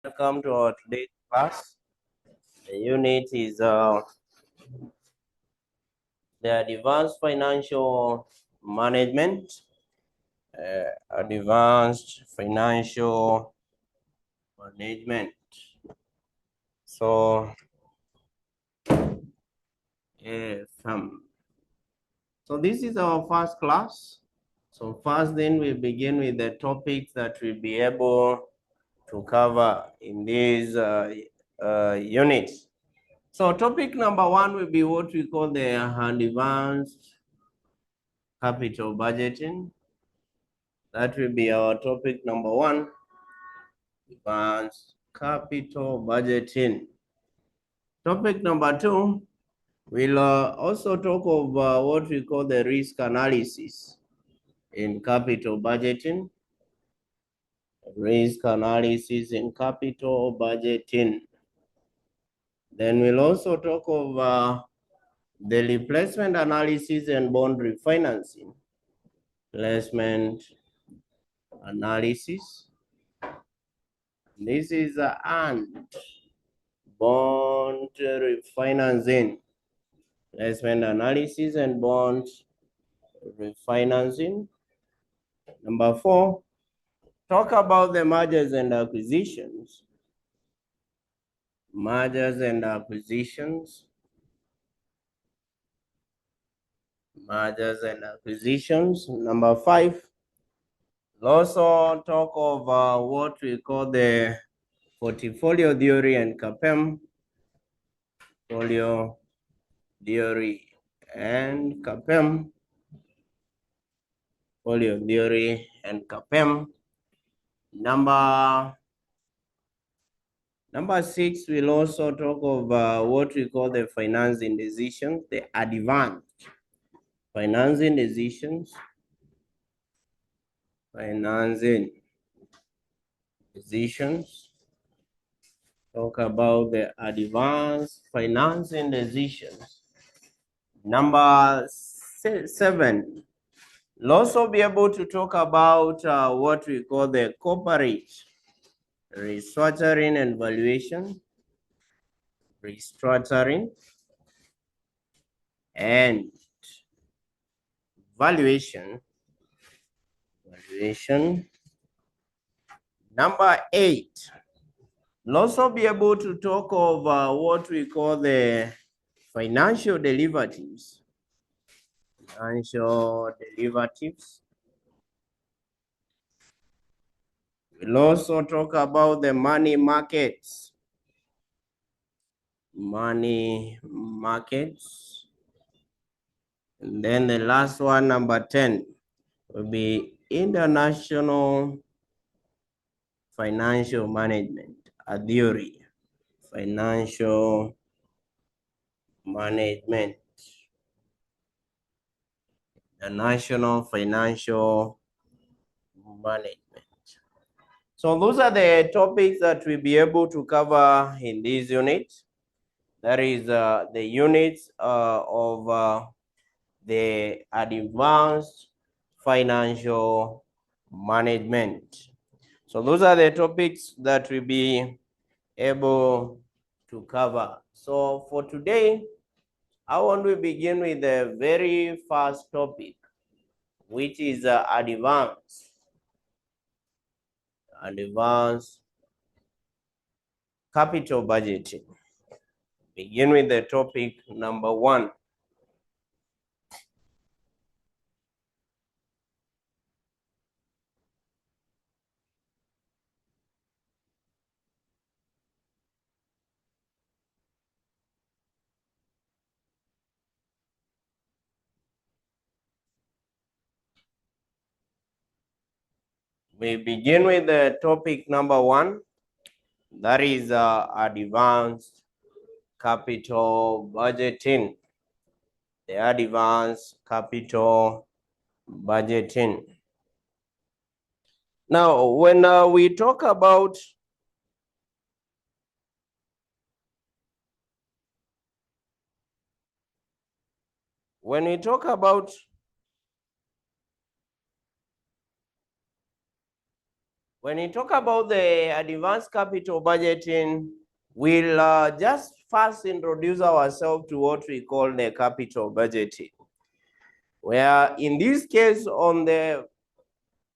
Welcome to our today's class. The unit is the advanced financial management. Advanced financial management. So, so this is our first class. So first, then we begin with the topics that we'll be able to cover in these units. So topic number one will be what we call the advanced capital budgeting. That will be our topic number one, advanced capital budgeting. Topic number two, we'll also talk of what we call the risk analysis in capital budgeting. Risk analysis in capital budgeting. Then we'll also talk of the replacement analysis and bond refinancing. Replacement analysis. This is and bond refinancing. Replacement analysis and bond refinancing. Number four, talk about the mergers and acquisitions. Mergers and acquisitions. Mergers and acquisitions. Number five, we'll also talk of what we call the portfolio theory and CAPM. Portfolio theory and CAPM. Portfolio theory and CAPM. Number six, we'll also talk of what we call the financing decisions, the advanced financing decisions. Financing decisions. Talk about the advanced financing decisions. Number seven, we'll also be able to talk about what we call the corporate restructuring and valuation. Restructuring and valuation. Number eight, we'll also be able to talk of what we call the financial derivatives. Financial derivatives. We'll also talk about the money markets. Money markets. And then the last one, number 10, will be international financial management, a theory. Financial management. The national financial management. So those are the topics that we'll be able to cover in this unit. That is the units of the advanced financial management. So those are the topics that we'll be able to cover. So for today, I want to begin with the very first topic, which is advanced capital budgeting. Begin with the topic number one. We begin with the topic number one. That is advanced capital budgeting. The advanced capital budgeting. Now, when we talk about When you talk about the advanced capital budgeting, we'll just first introduce ourselves to what we call the capital budgeting, where in this case, on the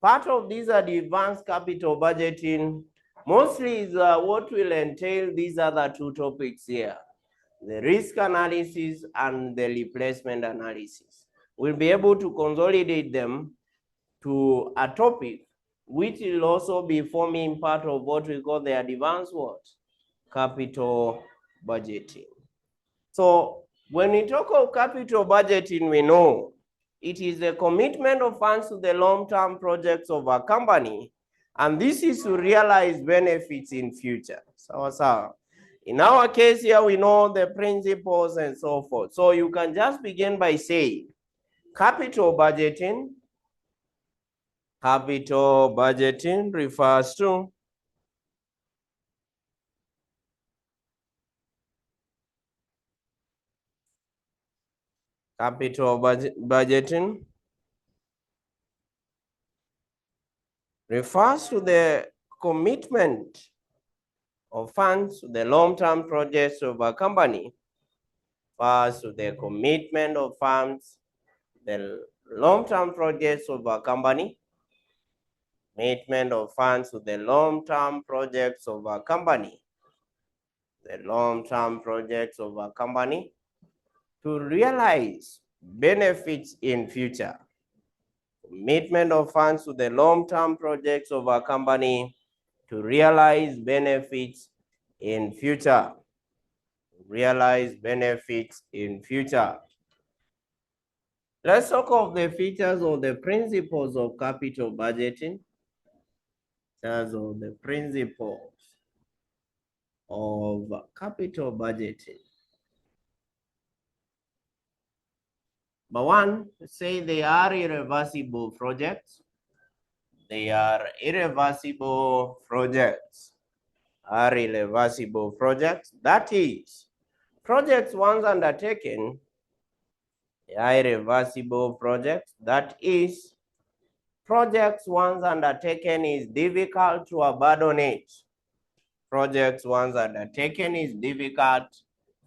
part of this advanced capital budgeting, mostly is what will entail these other two topics here, the risk analysis and the replacement analysis. We'll be able to consolidate them to a topic which will also be forming part of what we call the advanced what? Capital budgeting. So when we talk of capital budgeting, we know it is a commitment of funds to the long-term projects of a company, and this is to realize benefits in future. So in our case here, we know the principles and so forth. So you can just begin by saying capital budgeting. Capital budgeting refers to budgeting refers to the commitment of funds to the long-term projects of a company. Refers to the commitment of funds, the long-term projects of a company. Commitment of funds to the long-term projects of a company. The long-term projects of a company to realize benefits in future. Commitment of funds to the long-term projects of a company to realize benefits in future. Realize benefits in future. Let's talk of the features or the principles of capital budgeting. Features of the principles of capital budgeting. But one, say they are irreversible projects. They are irreversible projects. Are irreversible projects. That is, projects once undertaken, they are irreversible projects. That is, projects once undertaken is difficult to abandon it. Projects once undertaken is difficult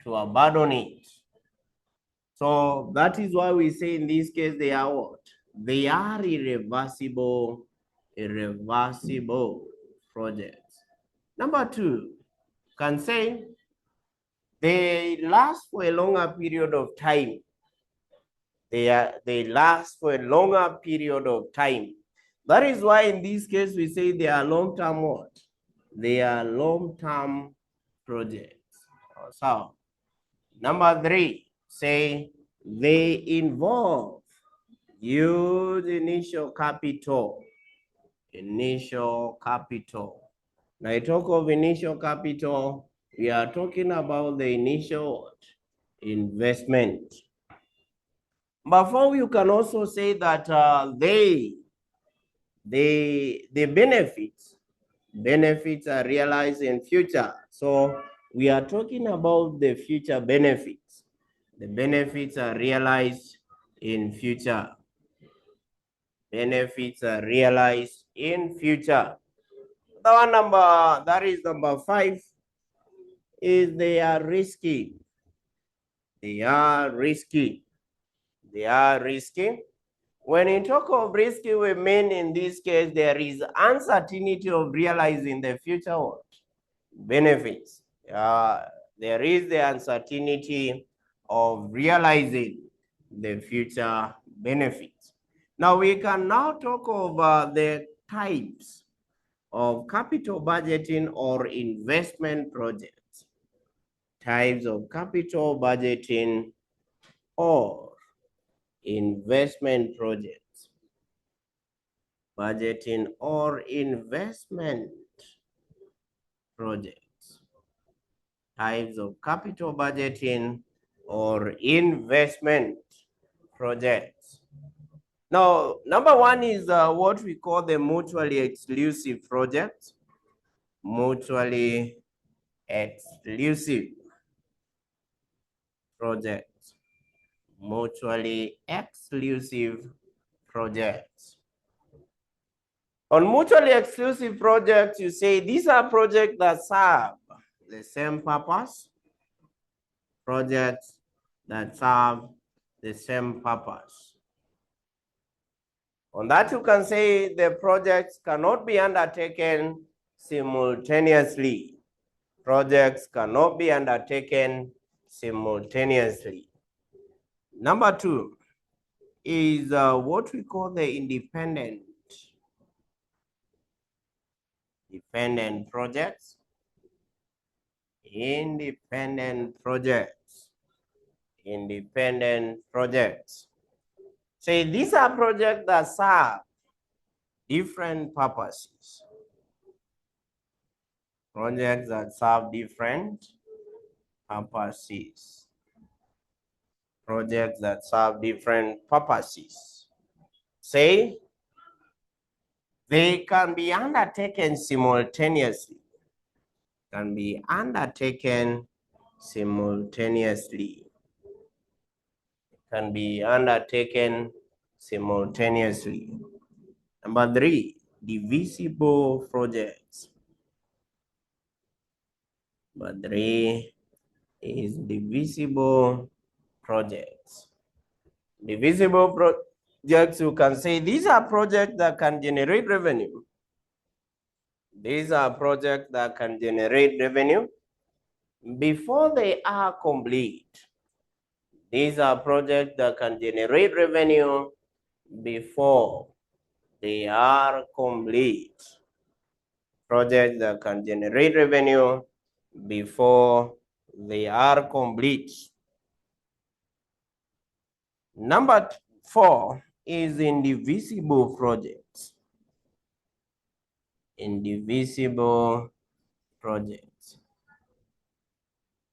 to abandon it. So that is why we say in this case they are what? They are irreversible projects. Number two, can say they last for a longer period of time. They last for a longer period of time. That is why in this case we say they are long-term what? They are long-term projects. So number three, say they involve huge initial capital. Initial capital. Now I talk of initial capital, we are talking about the initial investment. But you can also say that the benefits are realized in future. So we are talking about the future benefits. The benefits are realized in future. Benefits are realized in future. That is number 5, is they are risky. They are risky. They are risky. When you talk of risky, we mean in this case, there is uncertainty of realizing the future what? Benefits. There is the uncertainty of realizing the future benefits. Now we can now talk about the types of capital budgeting or investment projects. Types of capital budgeting or investment projects. Budgeting or investment projects. Types of capital budgeting or investment projects. Now, number 1 is what we call the mutually exclusive projects. Mutually exclusive projects. Mutually exclusive projects. On mutually exclusive projects, you say these are projects that serve the same purpose. Projects that serve the same purpose. On that, you can say the projects cannot be undertaken simultaneously. Projects cannot be undertaken simultaneously. Number two is what we call the independent projects. Independent projects. Independent projects. Say these are projects that serve different purposes. Projects that serve different purposes. Projects that serve different purposes. Say they can be undertaken simultaneously. Can be undertaken simultaneously. Can be undertaken simultaneously. Number three, divisible projects. Number three is divisible projects. Divisible projects, you can say these are projects that can generate revenue. These are projects that can generate revenue before they are complete. These are projects that can generate revenue before they are complete. Projects that can generate revenue before they are complete. Number four is indivisible projects. Indivisible projects.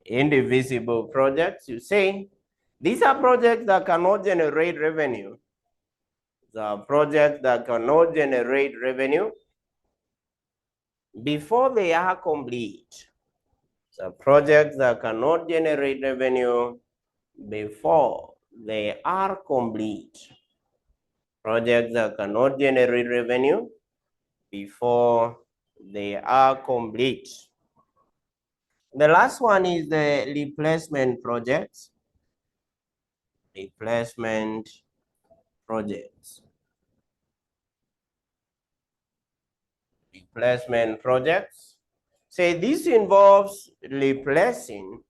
Indivisible projects, you say, these are projects that cannot generate revenue. The projects that cannot generate revenue before they are complete. The projects that cannot generate revenue before they are complete. Projects that cannot generate revenue before they are complete. The last one is the replacement projects. Replacement projects. Replacement projects. Say this involves replacing.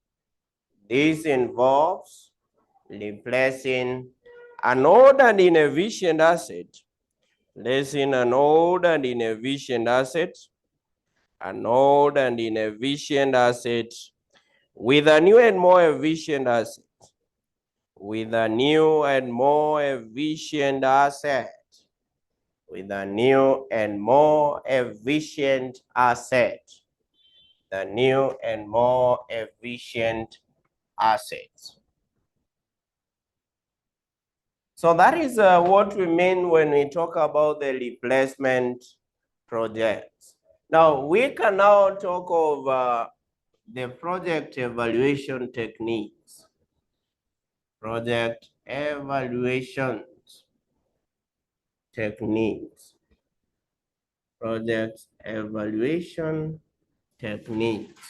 This involves replacing an old and inefficient asset. Replacing an old and inefficient asset. An old and inefficient asset with a new and more efficient asset. With a new and more efficient asset. With a new and more efficient asset. The new and more efficient assets. So that is what we mean when we talk about the replacement projects. Now we can now talk of the project evaluation techniques. Project evaluation techniques. Project evaluation techniques.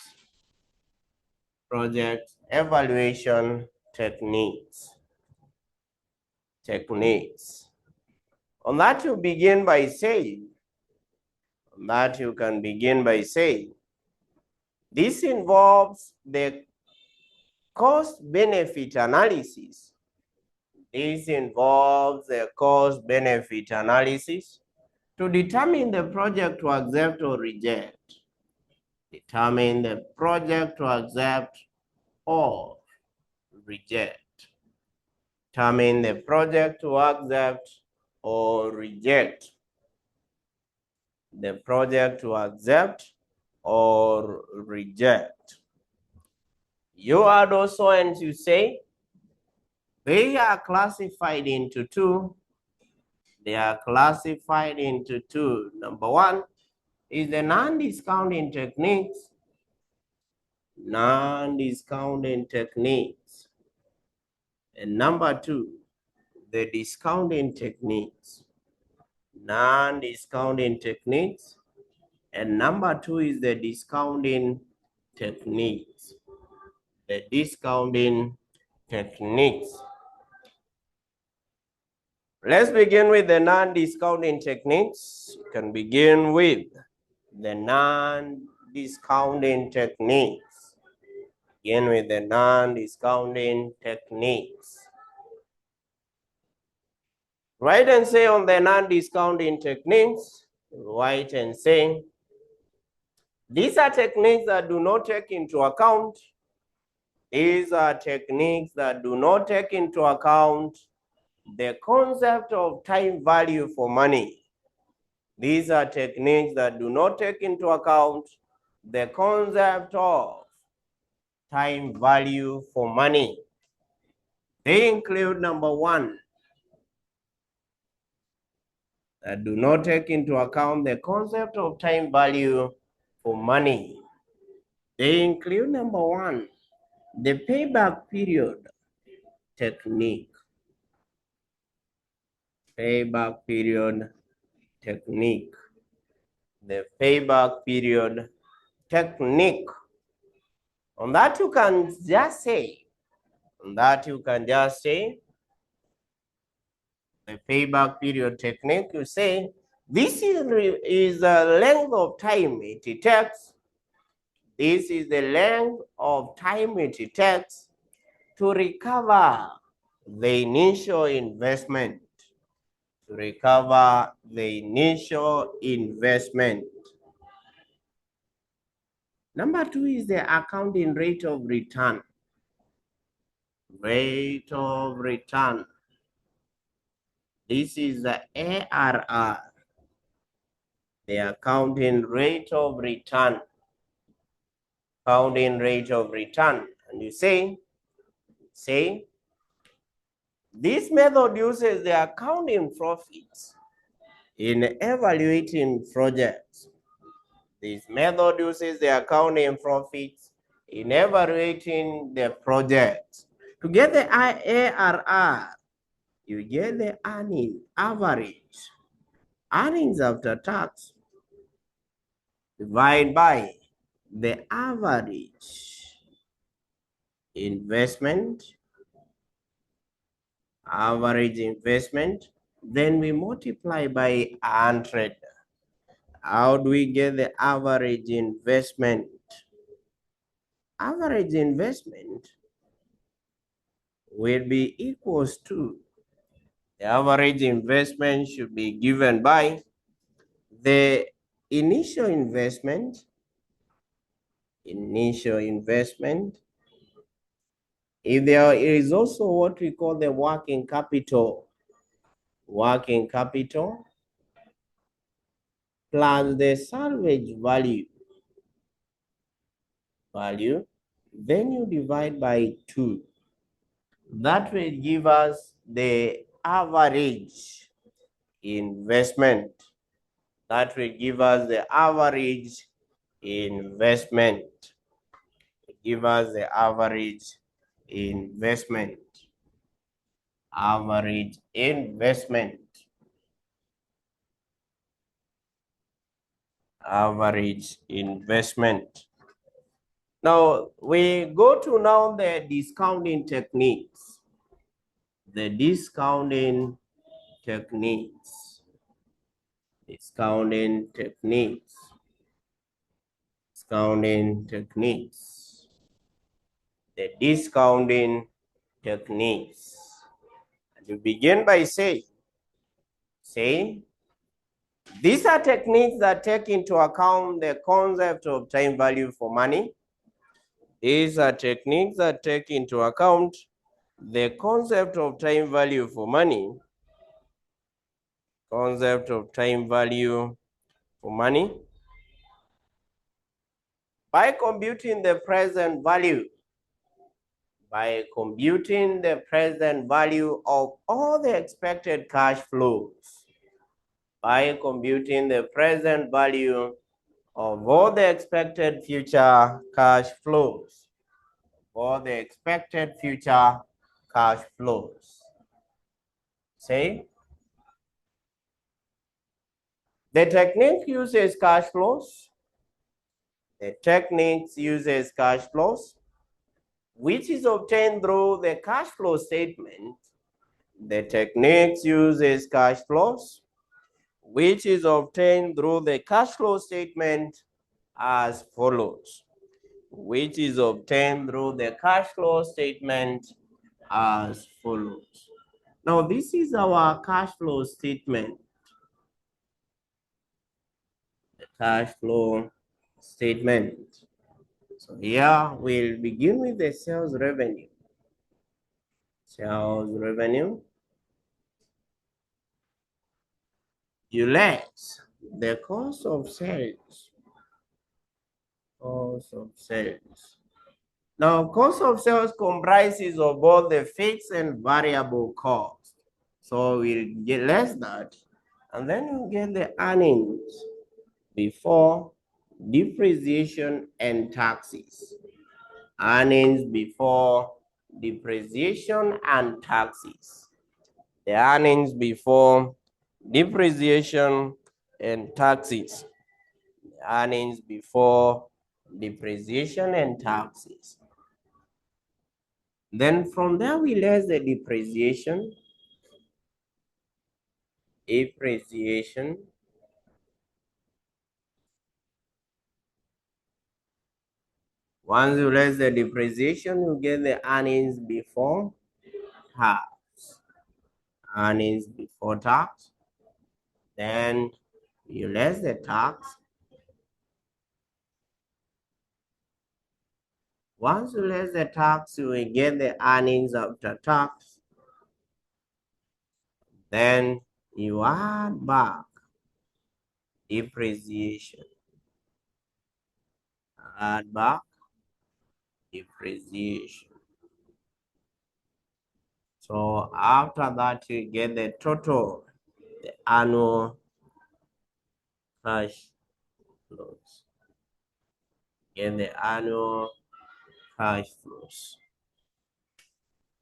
Project evaluation techniques. Techniques. On that you begin by saying, this involves the cost-benefit analysis. This involves the cost-benefit analysis to determine the project to accept or reject. Determine the project to accept or reject. Determine the project to accept or reject. The project to accept or reject. You add also and you say they are classified into two. They are classified into two. Number one is the non-discounting techniques. Non-discounting techniques. And number two, the discounting techniques. non-discounting techniques. And number two is the discounting techniques. The discounting techniques. Let's begin with the non-discounting techniques. You can begin with the non-discounting techniques. Begin with the non-discounting techniques. Write and say on the non-discounting techniques. Write and say, these are techniques that do not take into account. These are techniques that do not take into account the concept of time value for money. These are techniques that do not take into account the concept of time value for money. They include number one, that do not take into account the concept of time value for money. They include number one, the payback period technique. Payback period technique. The payback period technique. On that you can just say, the payback period technique, you say, this is the length of time it takes. This is the length of time it takes to recover the initial investment. To recover the initial investment. Number two is the accounting rate of return. Rate of return. This is the ARR, the accounting rate of return. Accounting rate of return. And you say, this method uses the accounting profits in evaluating projects. This method uses the accounting profits in evaluating the project. To get the ARR, you get the average earnings after tax divided by the average investment, then we multiply by 100. How do we get the average investment? Average investment will be equals to, the average investment should be given by the initial investment, if there is also what we call the working capital, plus the salvage value, then you divide by 2. That will give us the average investment. Average investment. Now we go to now the discounting techniques. Discounting techniques. The discounting techniques. And you begin by saying, these are techniques that take into account the concept of time value for money. These are techniques that take into account the concept of time value for money. By computing the present value. Of all the expected cash flows. By computing the present value of all the expected future cash flows. Say, The technique uses cash flows. The technique uses cash flows, which is obtained through the cash flow statement. The technique uses cash flows, which is obtained through the cash flow statement as follows. Which is obtained through the cash flow statement as follows. Now, this is our cash flow statement. The cash flow statement. So here we'll begin with the sales revenue. Sales revenue. You less the cost of sales. Cost of sales. Now, cost of sales comprises of both the fixed and variable cost. So we'll get less that, and then you get the earnings before depreciation and taxes. Earnings before depreciation and taxes. The earnings before depreciation and taxes. The earnings before depreciation and taxes. Then from there we less the depreciation. Depreciation. Once you less the depreciation, you get the earnings before tax. Earnings before tax. Then you less the tax. Once you less the tax, you will get the earnings after tax. Then you add back depreciation. Add back depreciation. So after that, you get the total, the annual cash flows. Get the annual cash flows.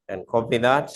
And copy that.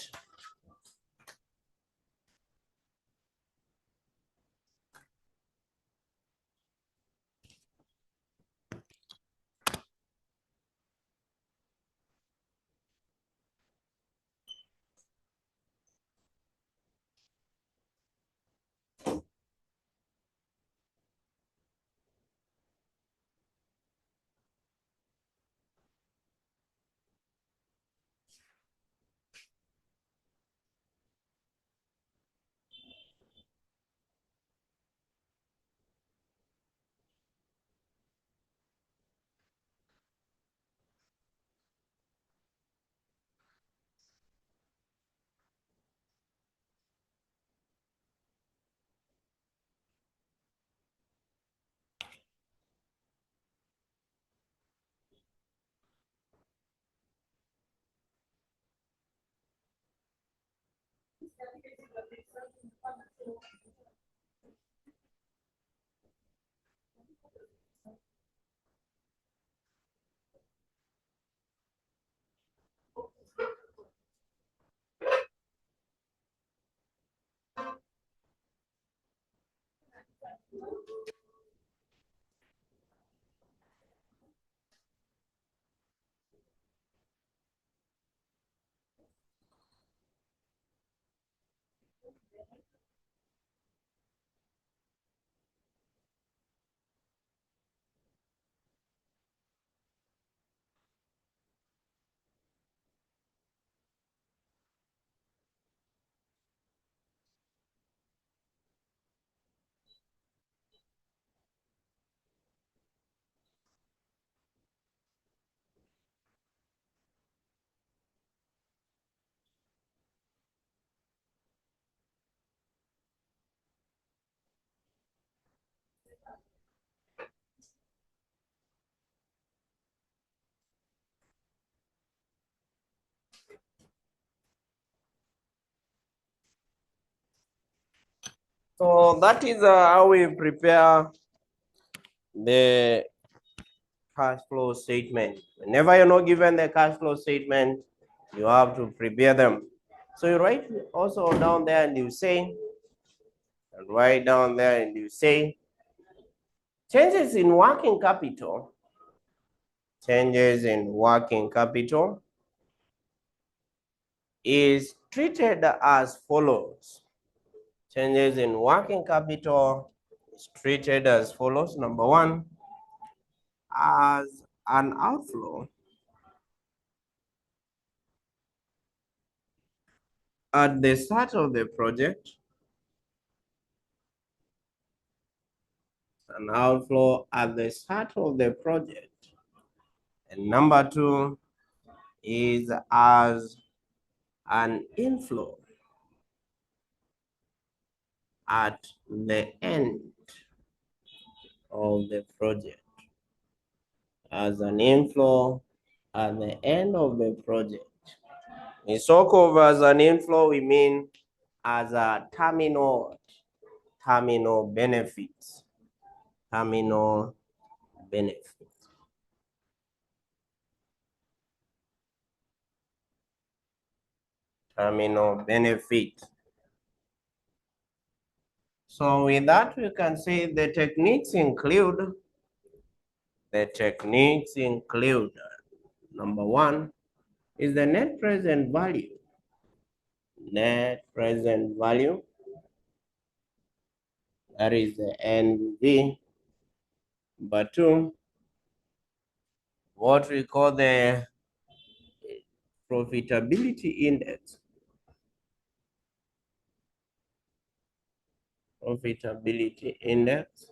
So that is how we prepare the cash flow statement. Whenever you're not given the cash flow statement, you have to prepare them. So you write also down there and you say, And write down there and you say, changes in working capital. Changes in working capital is treated as follows. Changes in working capital is treated as follows. Number one, as an outflow at the start of the project. An outflow at the start of the project. And number two is as an inflow at the end of the project. As an inflow at the end of the project. In so called as an inflow, we mean as a terminal benefits. Terminal benefits. Terminal benefit. So with that, we can say the techniques include, number one is the net present value. Net present value, that is the NV. Number two, what we call the profitability index. Profitability index.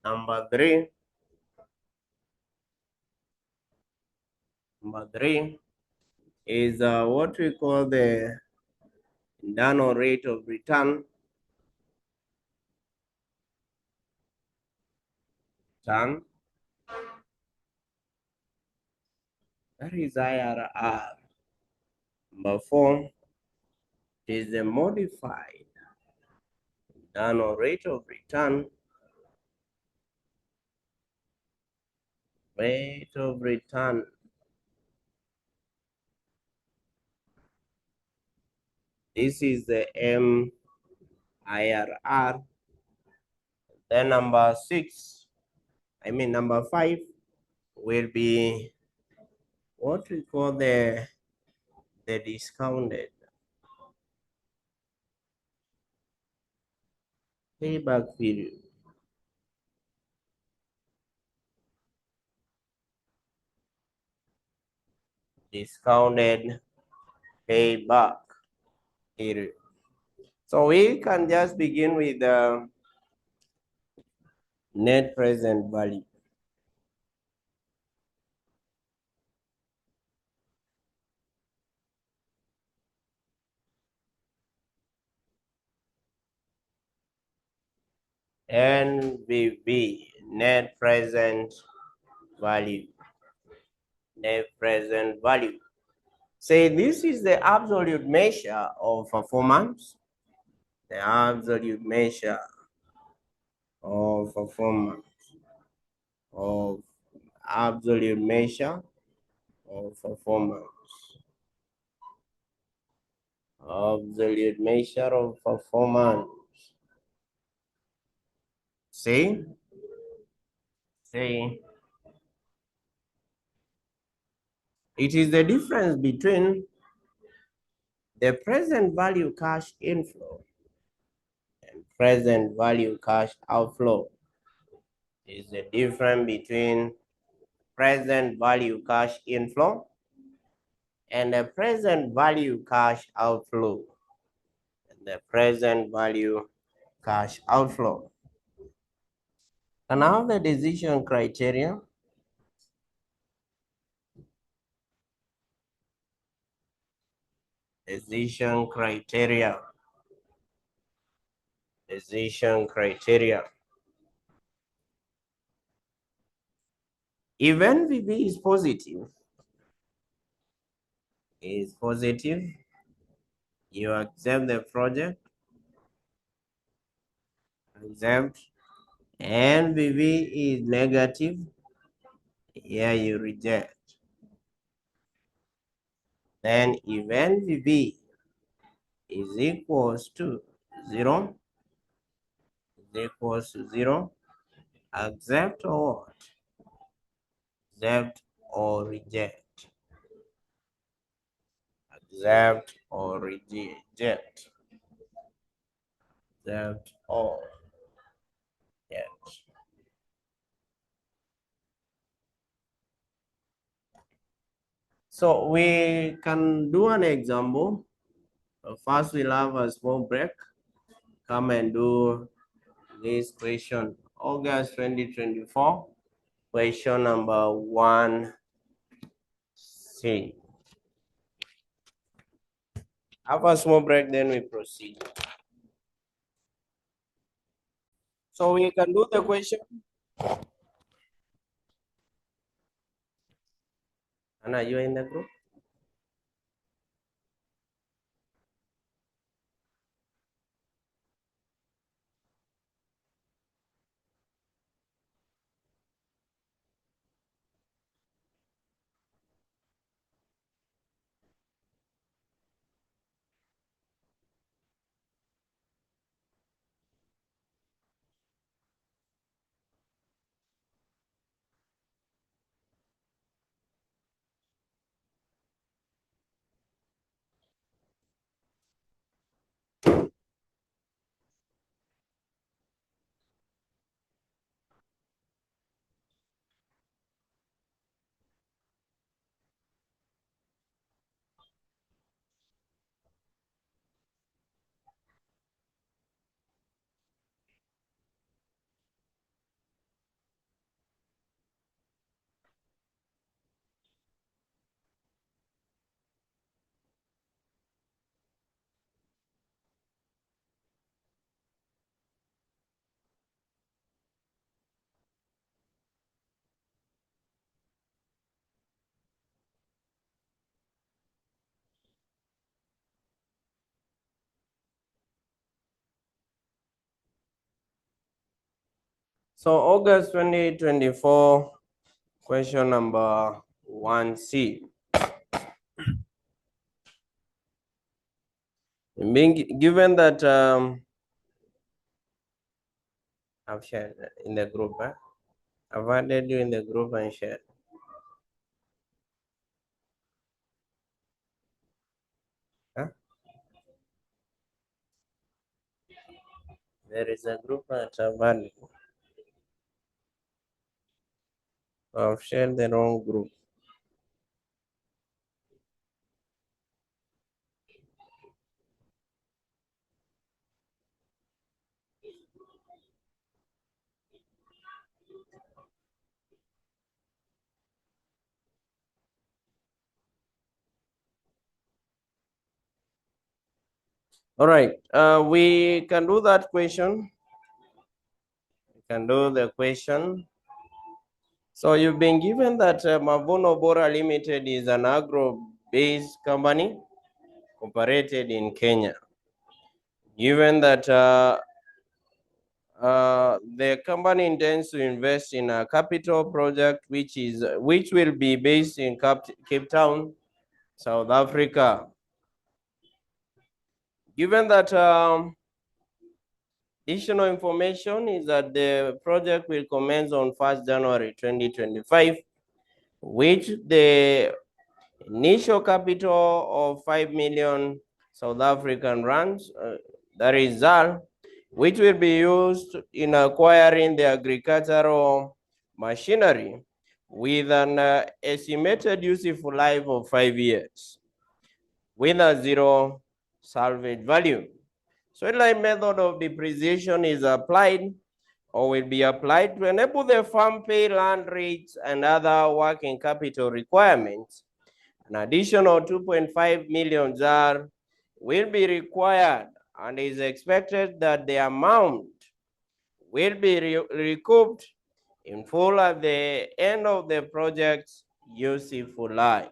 Number three is what we call the internal rate of return. That is IRR. Number four is the modified internal rate of return. Rate of return. This is the MIRR. Then number five will be what we call the discounted payback period. Discounted payback period. So we can just begin with the net present value. NPV, net present value. Net present value. Say this is the absolute measure of performance. The absolute measure of performance. Absolute measure of performance. Absolute measure of performance. See? It is the difference between the present value cash inflow and present value cash outflow. Is the difference between present value cash inflow and the present value cash outflow. And the present value cash outflow. And now the decision criteria. Decision criteria. Decision criteria. If NPV is positive, you accept the project. Accept. NPV is negative, here you reject. Then if NPV is equals to 0 is equals to 0. Accept or what? Accept or reject. Accept or reject. Accept or reject. So we can do an example. First, we'll have a small break. Come and do this question. August 2024. Question number 1C. Have a small break, then we proceed. So we can do the question. Anna, you are in the group? So August 2024, question number 1C. Being given that I've shared in the group, I've added you in the group and shared. Huh? There is a group that I've added. I've shared the wrong group. All right, we can do that question. We can do the question. So you've been given that Mavuno Bora Limited is an agro-based company operated in Kenya. Given that the company intends to invest in a capital project which will be based in Cape Town, South Africa. Given that additional information is that the project will commence on 1st January 2025, which the initial capital of 5 million South African rands, that is ZAR, which will be used in acquiring the agricultural machinery with an estimated useful life of 5 years with a zero salvage value. So the method of depreciation is applied or will be applied to enable the farm pay land rates and other working capital requirements. An additional 2.5 million ZAR will be required, and is expected that the amount will be recouped in full at the end of the project's useful life.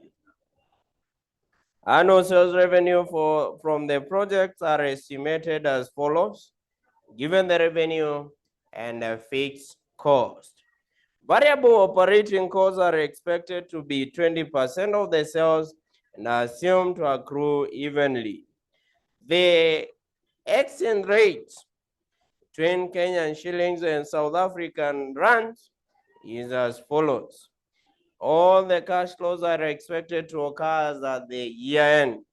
Annual sales revenue from the projects are estimated as follows, given the revenue and the fixed cost. Variable operating costs are expected to be 20% of the sales and are assumed to accrue evenly. The Exchange rate between Kenyan shillings and South African rands is as follows. All the cash flows are expected to occur at the year end.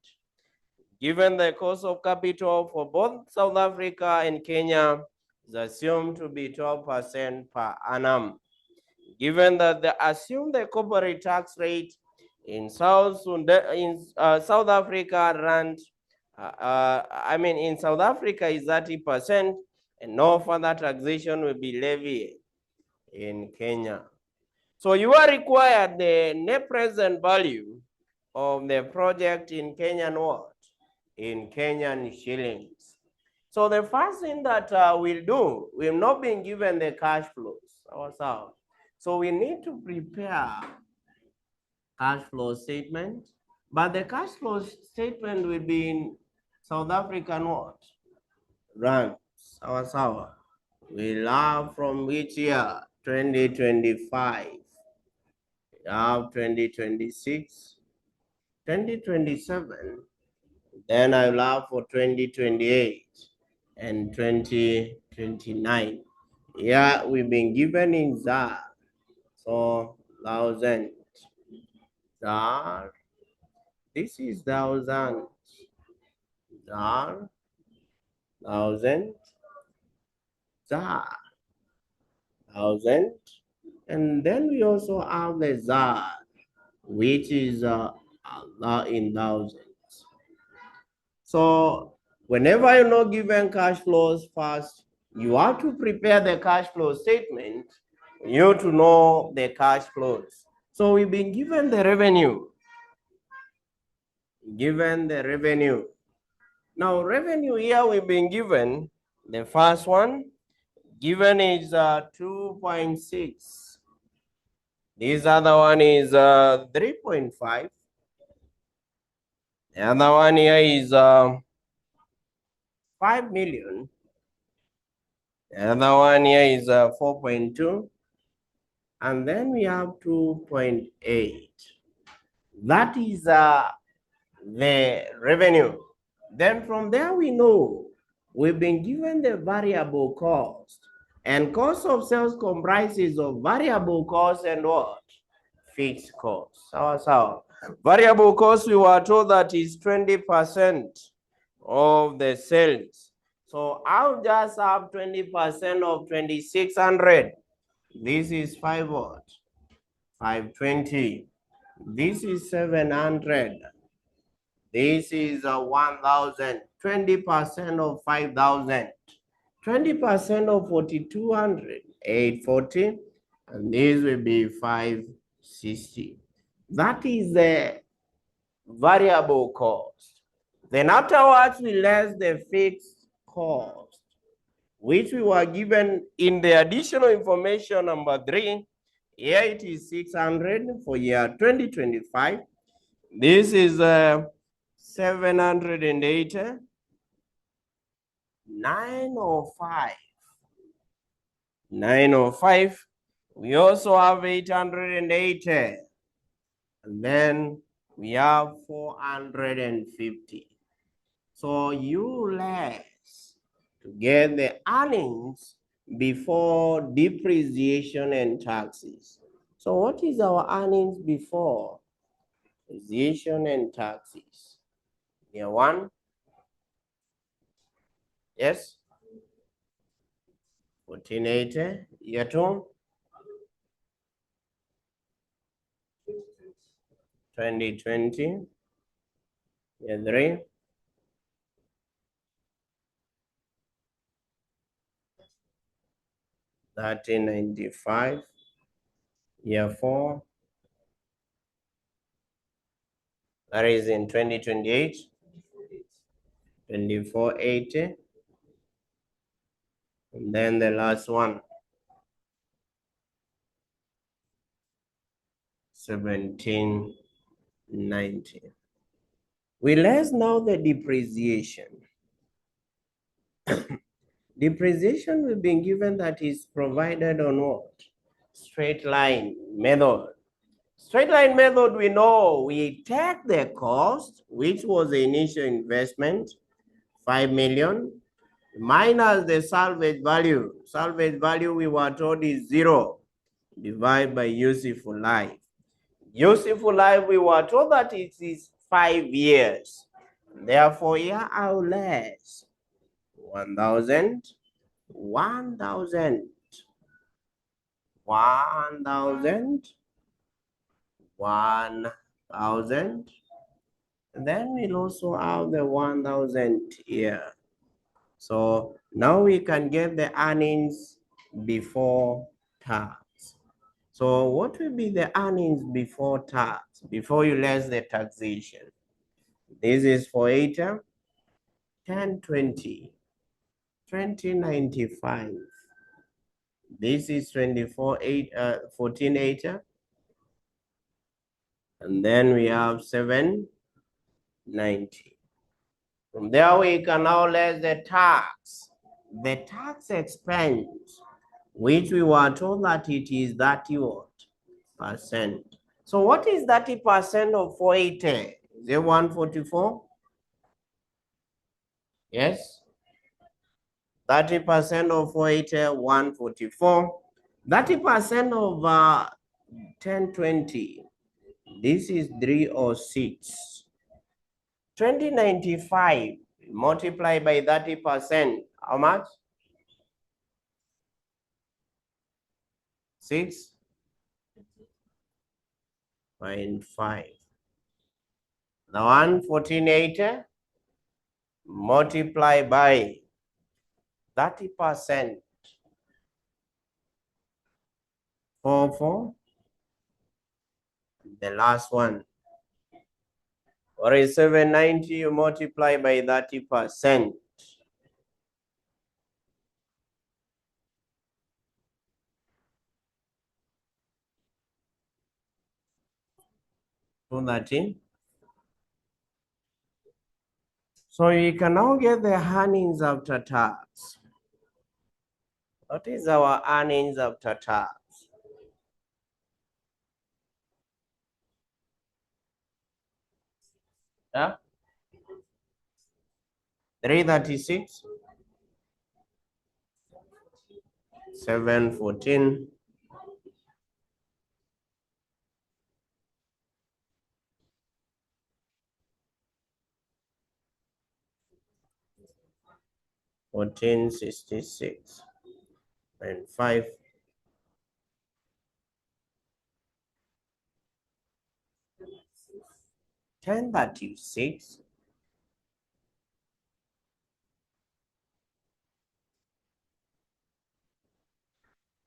Given the cost of capital for both South Africa and Kenya is assumed to be 12% per annum. Given that the assumed the corporate tax rate in South Africa rand, in South Africa is 30%, and no further taxation will be levied in Kenya. So you are required the net present value of the project in Kenyan what? In Kenyan shillings. So the first thing that we'll do, we've not been given the cash flows ourselves. So we need to prepare cash flow statement, but the cash flow statement will be in South African what? Rands, sawa. We'll have from which year? 2025. We have 2026, 2027. Then I'll have for 2028 and 2029. Yeah, we've been given in ZAR. So 1,000 ZAR. This is 1,000 ZAR. 1,000 ZAR. 1,000. And then we also have the ZAR, which is in thousands. So whenever you're not given cash flows first, you have to prepare the cash flow statement. You to know the cash flows. So we've been given the revenue. Now revenue here we've been given, the first one given is 2.6. This other one is 3.5. The other one here is 5 million. The other one here is 4.2. And then we have 2.8. That is the revenue. Then from there we know we've been given the variable cost. And cost of sales comprises of variable cost and what? Fixed cost. So variable cost we were told that is 20% of the sales. So I'll just have 20% of 2,600. This is 5 what? 520. This is 700. This is 1,000. 20% of 5,000. 20% of 4,200. 840. And this will be 560. That is the variable cost. Then afterwards we less the fixed cost, which we were given in the additional information number 3. Here it is 600 for year 2025. This is 780. 905. 905. We also have 880. And then we have 450. So you less to get the earnings before depreciation and taxes. So what is our earnings before depreciation and taxes? Year 1. Yes. 1480. Year 2. 2020. Year 3. 1395. Year 4. That is in 2028. 2480. And then the last one. 1790. We less now the depreciation. Depreciation we've been given that is provided on what? Straight line method. Straight line method, we know we take the cost, which was the initial investment, 5 million minus the salvage value. Salvage value we were told is 0. Divide by useful life. Useful life we were told that it is 5 years. Therefore, here I will less 1,000, 1,000, 1,000, 1,000. Then we'll also have the 1,000 here. So now we can get the earnings before tax. So what will be the earnings before tax, before you less the taxation? This is for 8, 1020, 2095. This is 1480. And then we have 790. From there we can now less the tax. The tax expense, which we were told that it is 30%. So what is 30% of 480? Is it 144? Yes. 30% of 480, 144. 30% of 1020. This is 306. 2095 multiplied by 30%. How much? 6.5. The 1480 multiplied by 30%. 44. The last one. Or is 790 you multiply by 30%. So you can now get the earnings after tax. What is our earnings after tax? Yeah? 336, 714, 1466, and 5. 1036.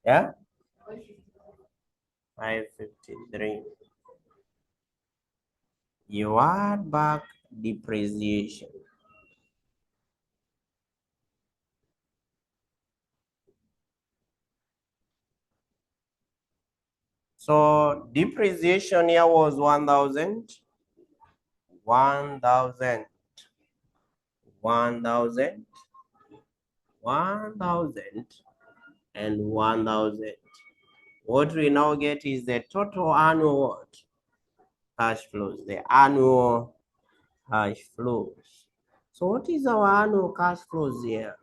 Yeah? 553. You add back depreciation. So depreciation here was 1,000, 1,000, 1,000, 1,000, and 1,000. What we now get is the total annual cash flows, the annual cash flows. So what is our annual cash flows here?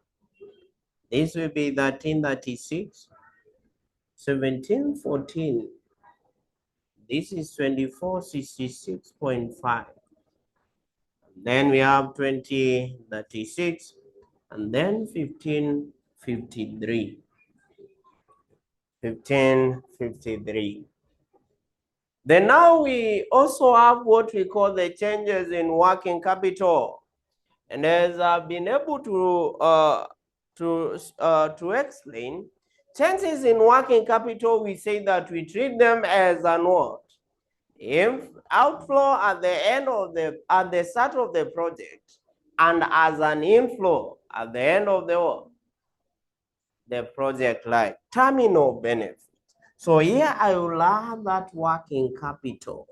This will be 1336, 1714. This is 2466.5. Then we have 2036, and then 1553. 1553. Then now we also have what we call the changes in working capital. And as I've been able to explain, changes in working capital, we say that we treat them as an what? Outflow at the start of the project, and as an inflow at the end of the project life, terminal benefit. So here I will have that working capital.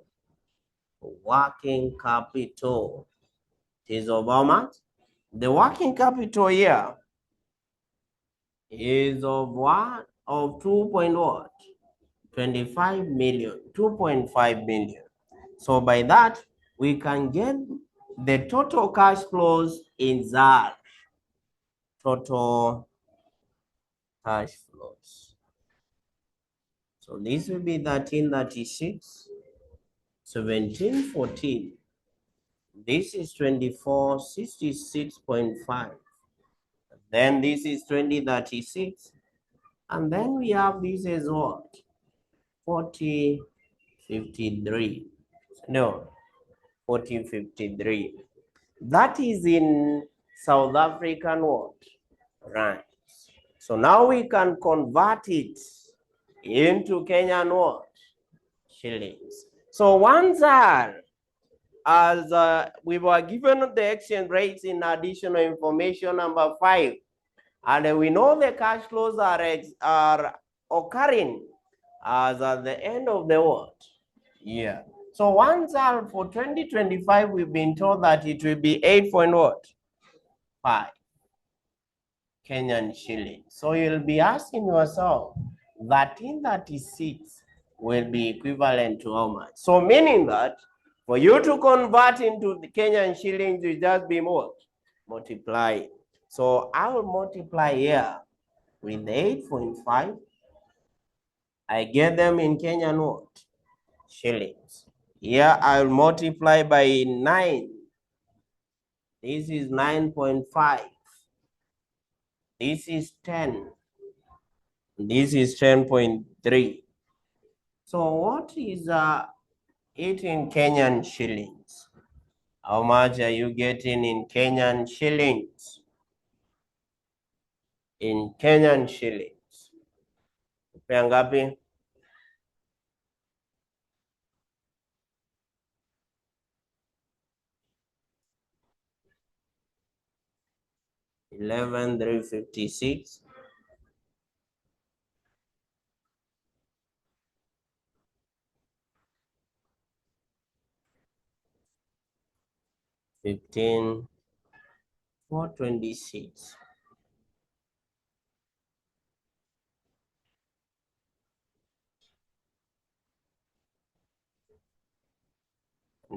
Working capital is of how much? The working capital here is of what? Of 2.25 million, 2.5 million. So by that, we can get the total cash flows in ZAR. Total cash flows. So this will be 1336, 1714. This is 2466.5. Then this is 2036. And then we have this as what? 4053. No, 4053. That is in South African what? Right. So now we can convert it into Kenyan what? Shillings. So one ZAR, as we were given the exchange rates in additional information number 5, and we know the cash flows are occurring as at the end of the what? Yeah. So one ZAR for 2025, we've been told that it will be 8.5 Kenyan shillings. So you'll be asking yourself, 1336 will be equivalent to how much? So meaning that for you to convert into the Kenyan shillings, you just be what? Multiply. So I will multiply here with 8.5. I get them in Kenyan what? Shillings. Here I'll multiply by 9. This is 9.5. This is 10. This is 10.3. So what is it in Kenyan shillings? How much are you getting in Kenyan shillings? In Kenyan shillings. Ngapi? $11,356. $15,426.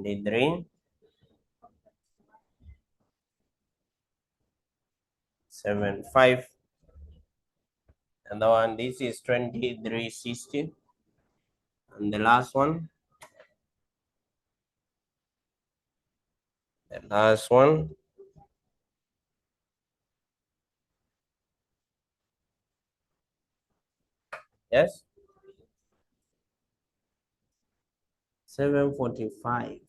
The 375. And the one, this is 2360. And the last one. The last one. Yes. 745.9.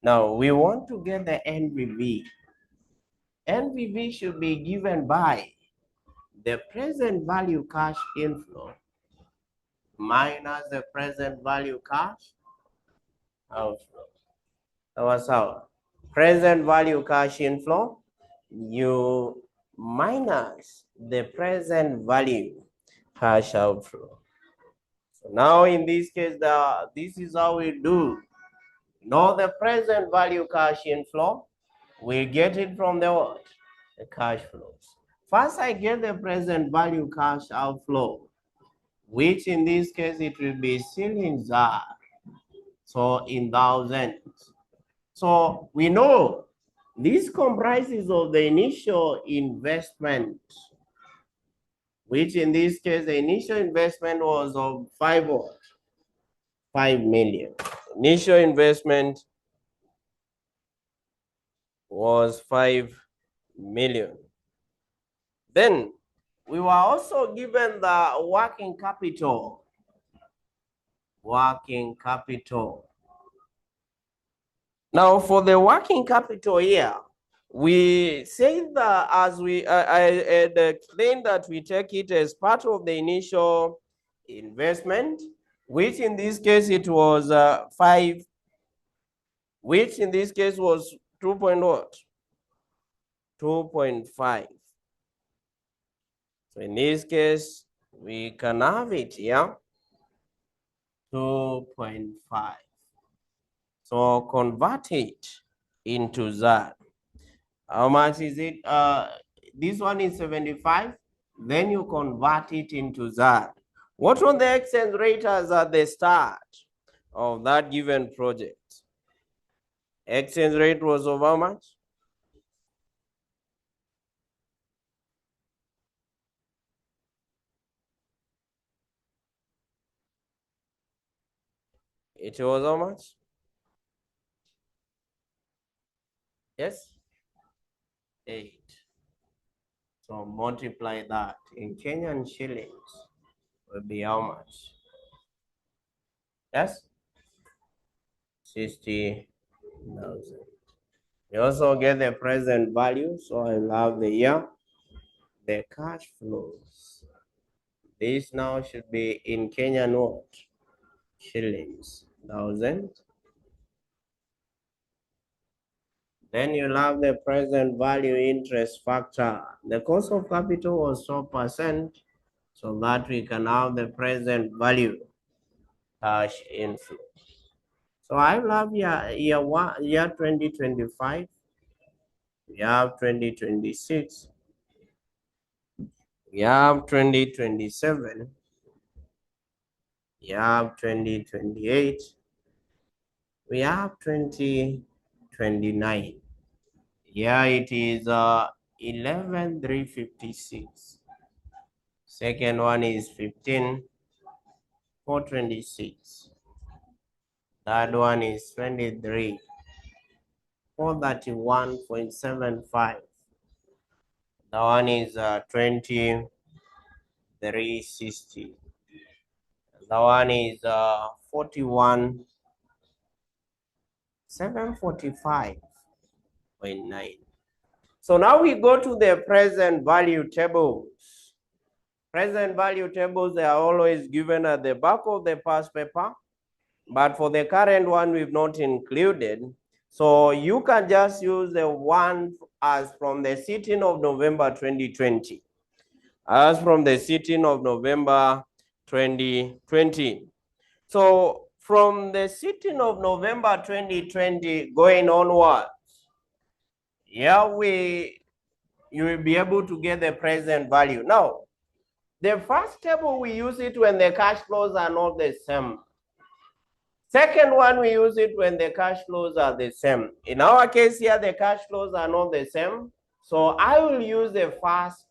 Now we want to get the NBV. NBV should be given by the present value cash inflow minus the present value cash outflow. That was our present value cash inflow. You minus the present value cash outflow. So now in this case, this is how we do. Know the present value cash inflow. We get it from the what? The cash flows. First, I get the present value cash outflow, which in this case, it will be still in ZAR. So in thousands. So we know this comprises of the initial investment, which in this case, the initial investment was of 5 million. Initial investment was 5 million. Then we were also given the working capital. Working capital. Now for the working capital here, we say that as I explained that we take it as part of the initial investment, which in this case it was 5, which in this case was 2.5. So in this case, we can have it here, 2.5. So convert it into ZAR. How much is it? This one is 75. Then you convert it into ZAR. What was the exchange rate as at the start of that given project? Exchange rate was of how much? It was how much? Yes? 8. So multiply that in Kenyan shillings will be how much? Yes? 60,000. You also get the present value, so I have the year, the cash flows. This now should be in Kenyan what? Shillings, 1,000. Then you'll have the present value interest factor. The cost of capital was 12%, so that we can have the present value cash inflow. So I will have year 2025, we have 2026, we have 2027, we have 2028, we have 2029. Yeah, it is 11,356. Second one is 15,426. Third one is 23,431.75. The one is 20,360. The one is 41,745.9. So now we go to the present value tables. Present value tables, they are always given at the back of the past paper, but for the current one, we've not included. So you can just use the one as from the sitting of November 2020. As from the sitting of November 2020. So from the sitting of November 2020 going onwards, yeah, you will be able to get the present value. Now, the first table, we use it when the cash flows are not the same. Second one, we use it when the cash flows are the same. In our case here, the cash flows are not the same. So I will use the first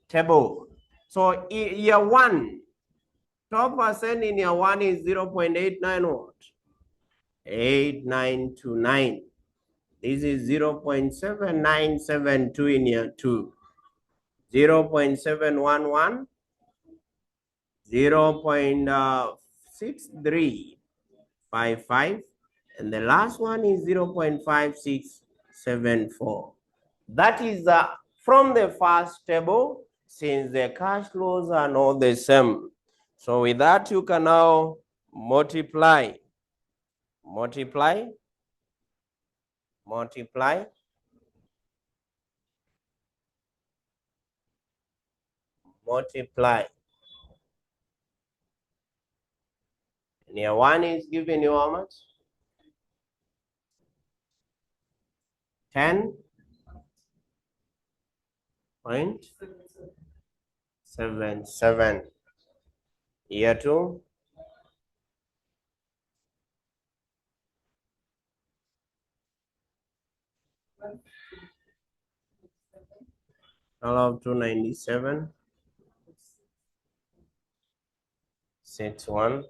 table. So year one, 12% in year one is 0.89 what? 8929. This is 0.7972 in year two. 0.711, 0.6355, and the last one is 0.5674. That is from the first table, since the cash flows are not the same. So with that, you can now multiply, multiply, multiply, multiply. And here one is giving you how much? 10.77. Year two, all of 297, 61.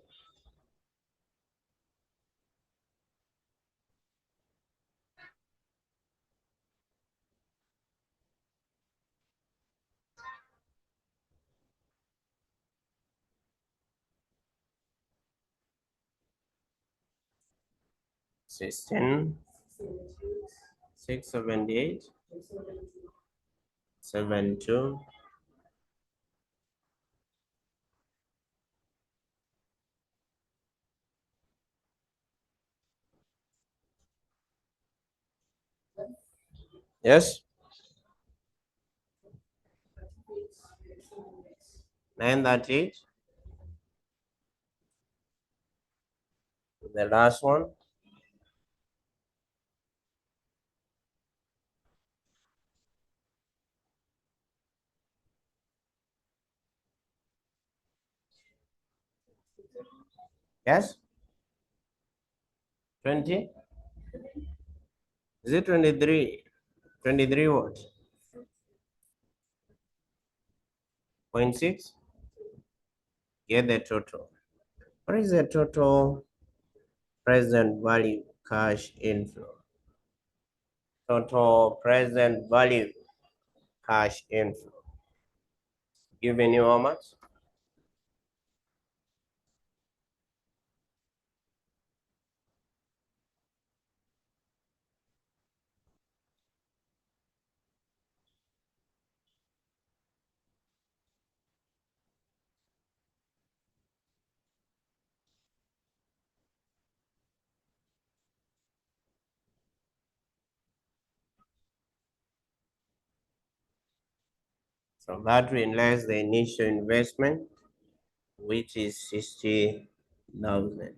Sixteen, 678, 72, yes, 938, the last one, yes, 20, Is it 23? 23 what? 0.6? Get the total. What is the total present value cash inflow? Total present value cash inflow. Giving you how much? So that will less the initial investment, which is 60,000.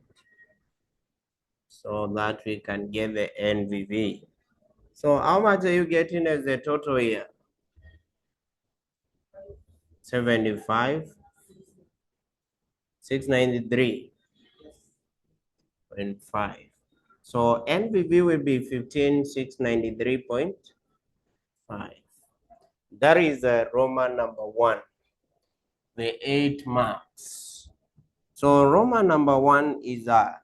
So that we can get the NVV. So how much are you getting as the total here? 75, 693.5. So NVV will be 15,693.5. That is Roman number 1, the 8 marks. So Roman number 1 is that.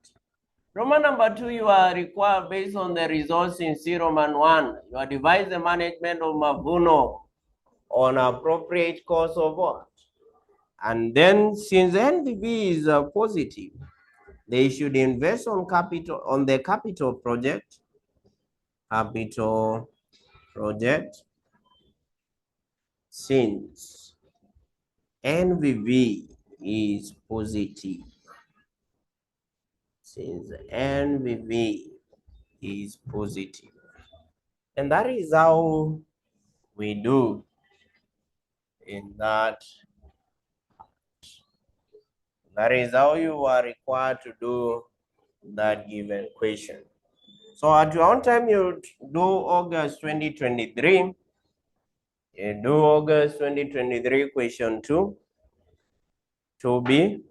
Roman number 2, you are required based on the results in C Roman 1. You are devise the management of Mavuno on appropriate course of what? And then since NVV is positive, they should invest on the capital project. Capital project since NVV is positive. Since NVV is positive. And that is how we do in that. That is how you are required to do that given question. So at your own time, you do August 2023. You do August 2023 question 2. 2B.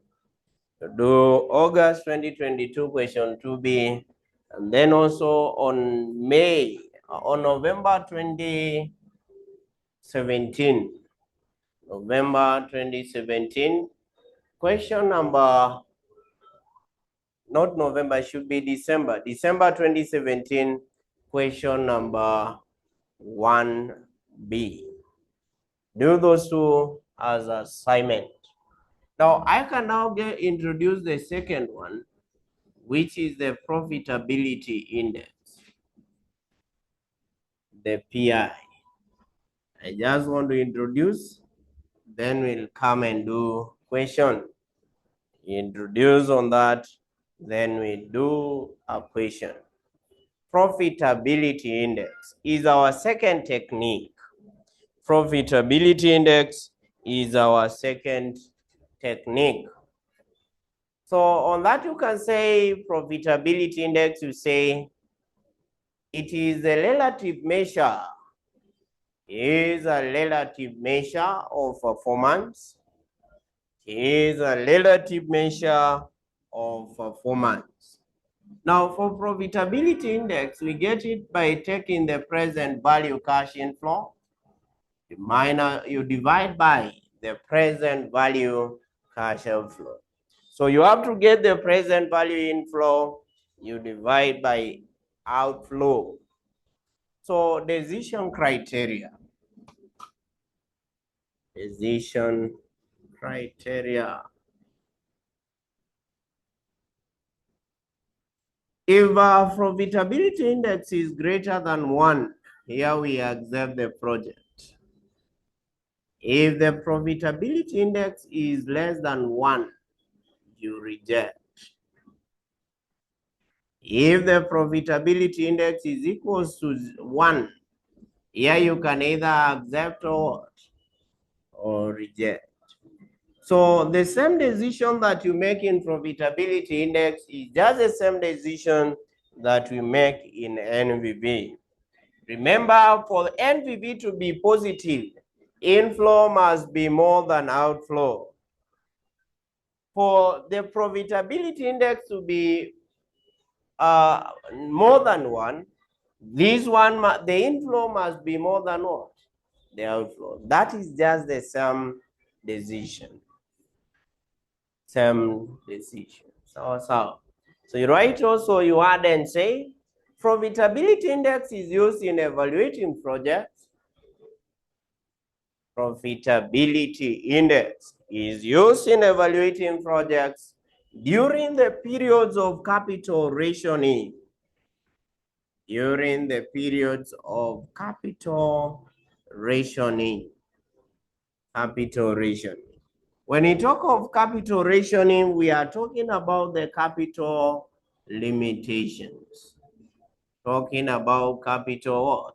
You do August 2022 question 2B. And then also on November 2017. November 2017. Question number, not November, should be December. December 2017, question number 1B. Do those two as assignment. Now, I can now introduce the second one, which is the profitability index, the PI. I just want to introduce, then we'll come and do question. Introduce on that, then we do a question. Profitability index is our second technique. Profitability index is our second technique. So on that you can say profitability index, you say it is a relative measure. Is a relative measure of performance. Is a relative measure of performance. Now for profitability index, we get it by taking the present value cash inflow, you divide by the present value cash outflow. So you have to get the present value inflow, you divide by outflow. So decision criteria. Decision criteria. If our profitability index is greater than 1, here we accept the project. If the profitability index is less than 1, you reject. If the profitability index is equals to 1, here you can either accept or reject. So the same decision that you make in profitability index is just the same decision that we make in NVV. Remember, for NVV to be positive, inflow must be more than outflow. For the profitability index to be more than 1, This one, the inflow must be more than what? The outflow. That is just the same decision. Same decision. So you write also, you add and say, profitability index is used in evaluating projects. Profitability index is used in evaluating projects during the periods of capital rationing. During the periods of capital rationing. Capital rationing. When we talk of capital rationing, we are talking about the capital limitations. Talking about capital what?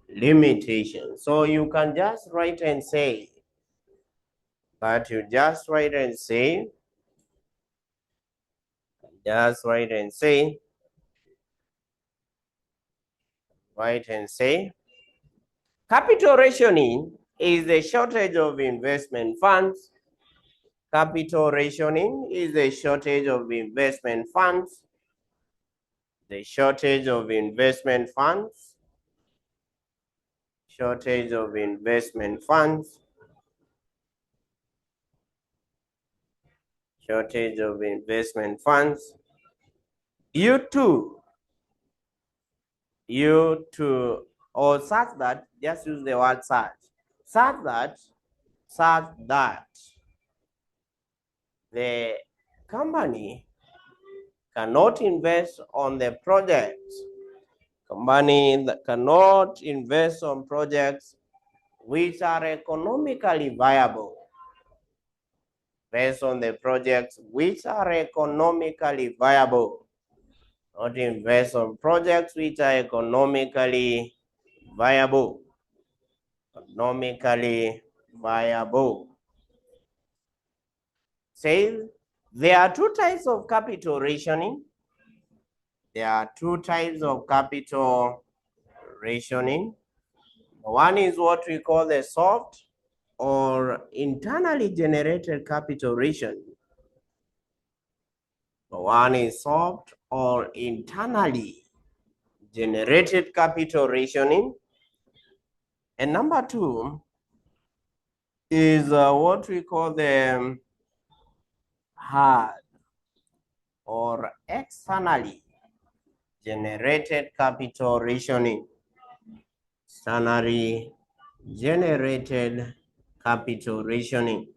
Limitations. So you can just write and say, but you just write and say, capital rationing is the shortage of investment funds. Capital rationing is the shortage of investment funds. The shortage of investment funds. Shortage of investment funds. Shortage of investment funds due to or such that, just use the word such that the company cannot invest on the projects. Company that cannot invest on projects which are economically viable. Based on the projects which are economically viable. Not invest on projects which are economically viable. Economically viable. Say there are two types of capital rationing. There are two types of capital rationing. One is what we call the soft or internally generated capital rationing. One is soft or internally generated capital rationing. And number two is what we call the hard or externally generated capital rationing. Externally generated capital rationing.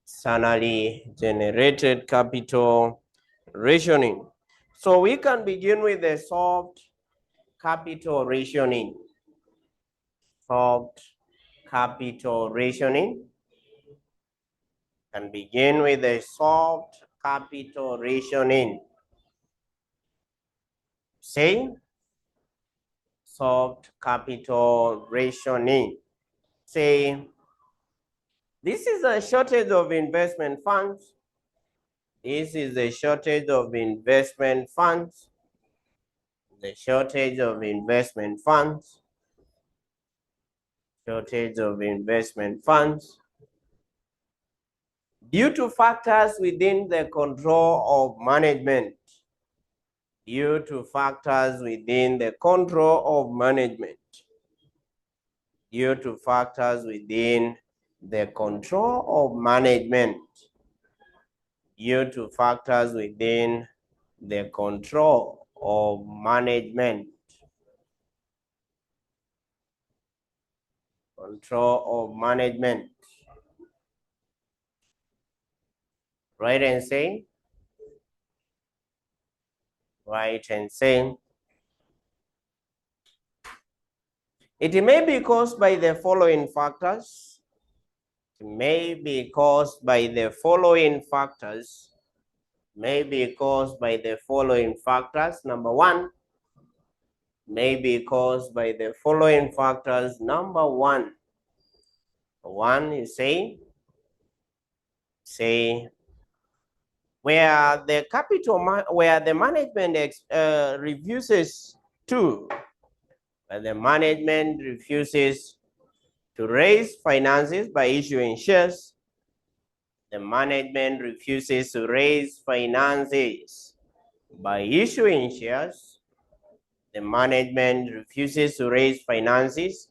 Externally generated capital rationing. So we can begin with the soft capital rationing. Soft capital rationing. Can begin with the soft capital rationing. Say soft capital rationing. Say this is a shortage of investment funds. This is a shortage of investment funds. The shortage of investment funds. Shortage of investment funds. Due to factors within the control of management. Due to factors within the control of management. Due to factors within the control of management. Due to factors within the control of management. Control of management. Write and say. Write and say. It may be caused by the following factors. It may be caused by the following factors. May be caused by the following factors. Number one, may be caused by the following factors. Number one. One, you say where the where the management refuses to, where the management refuses to raise finances by issuing shares. The management refuses to raise finances by issuing shares. the management refuses to raise finances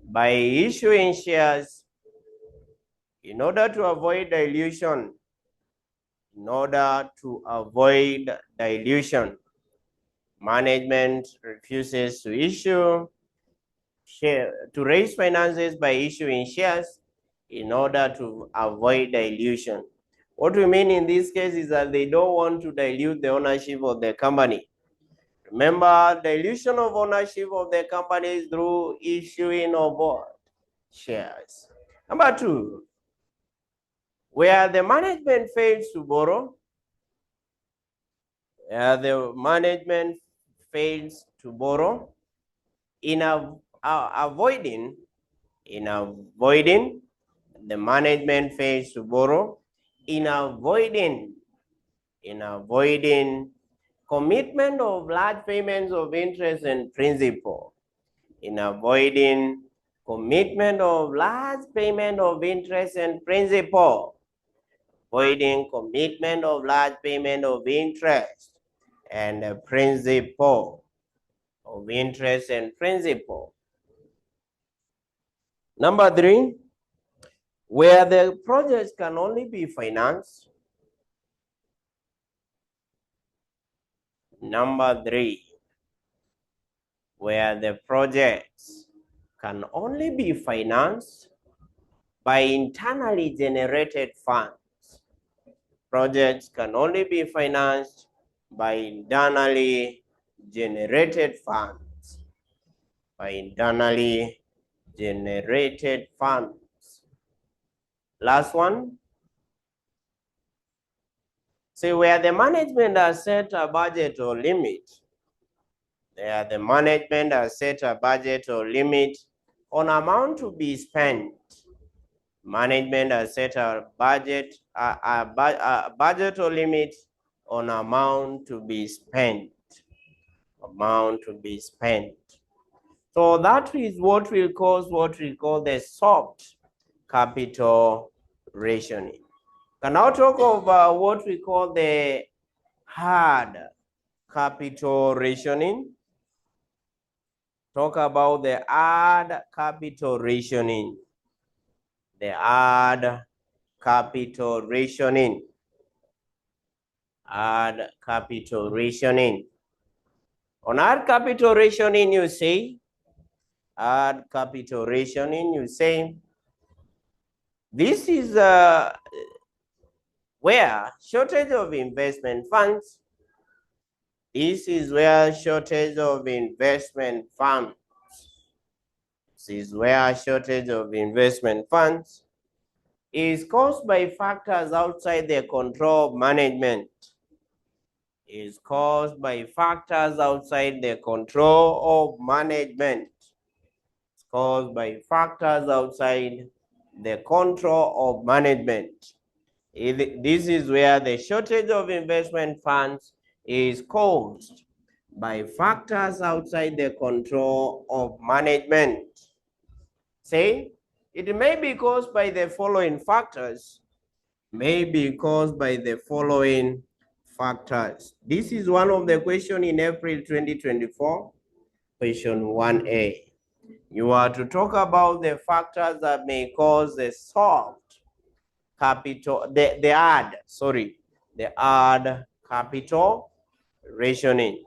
by issuing shares in order to avoid dilution. In order to avoid dilution, management refuses to raise finances by issuing shares in order to avoid dilution. What we mean in this case is that they don't want to dilute the ownership of the company. Remember, dilution of ownership of the company is through issuing of what? Shares. Number two, where the management fails to borrow, the management fails to borrow in avoiding the management fails to borrow in avoiding commitment of large payments of interest and principal, in avoiding commitment of large payment of interest and principal, avoiding commitment of large payment of interest and principal, of interest and principal. Number three, where the projects can only be financed. Number three, where the projects can only be financed by internally generated funds. Projects can only be financed by internally generated funds. By internally generated funds. Last one. See, where the management has set a budget or limit, the management has set a budget or limit on amount to be spent. Management has set a budget or limit on amount to be spent. Amount to be spent. So that is what will cause what we call the soft capital rationing. Can now talk about what we call the hard capital rationing. Talk about the hard capital rationing. The hard capital rationing. Hard capital rationing. On hard capital rationing, you say, hard capital rationing, you say, this is where shortage of investment funds. This is where shortage of investment funds. This is where shortage of investment funds is caused by factors outside the control of management. Is caused by factors outside the control of management. It's caused by factors outside the control of management. This is where the shortage of investment funds is caused by factors outside the control of management. Say, it may be caused by the following factors. May be caused by the following factors. This is one of the questions in April 2024, question 1A. You are to talk about the factors that may cause the soft capital, the hard capital rationing.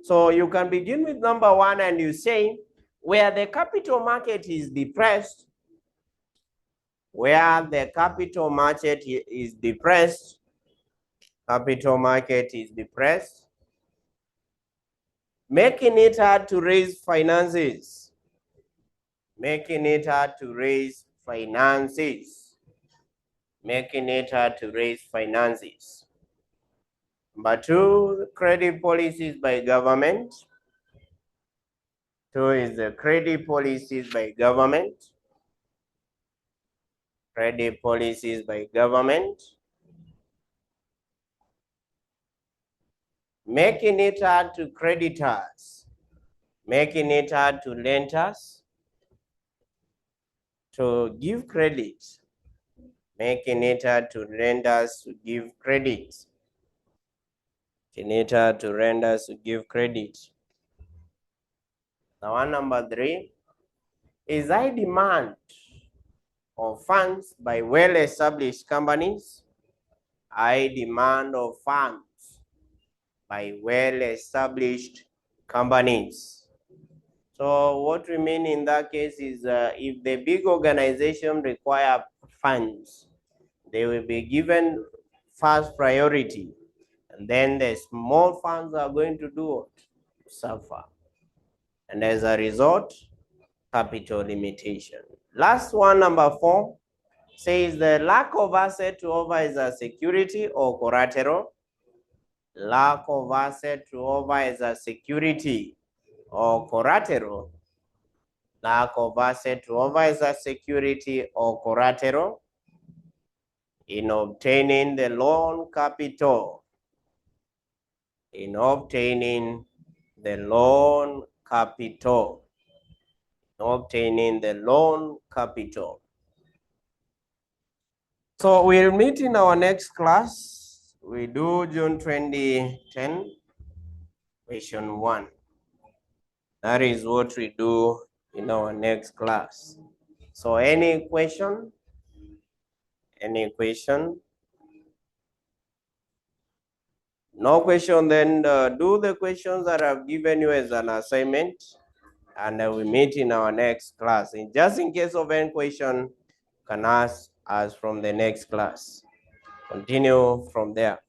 So you can begin with number one and you say, where the capital market is depressed, where the capital market is depressed, capital market is depressed, making it hard to raise finances, making it hard to raise finances, making it hard to raise finances. Number two, credit policies by government. Two is the credit policies by government. Credit policies by government. Making it hard to creditors, making it hard to lenders to give credit, making it hard to lenders to give credit, making it hard to lenders to give credit. The one number 3 is high demand of funds by well-established companies. High demand of funds by well-established companies. So what we mean in that case is if the big organization require funds, they will be given first priority, and then the small funds are going to do what? Suffer. And as a result, capital limitation. Last one, number 4, says the lack of asset to offer as a security or collateral. Lack of asset to offer as a security or collateral. Lack of asset to offer as a security or collateral in obtaining the loan capital. In obtaining the loan capital. Obtaining the loan capital. So we'll meet in our next class. We do June 2010, question 1. That is what we do in our next class. So any question? Any question? No question, then do the questions that I've given you as an assignment, and we meet in our next class. And just in case of any question, you can ask us from the next class. Continue from there.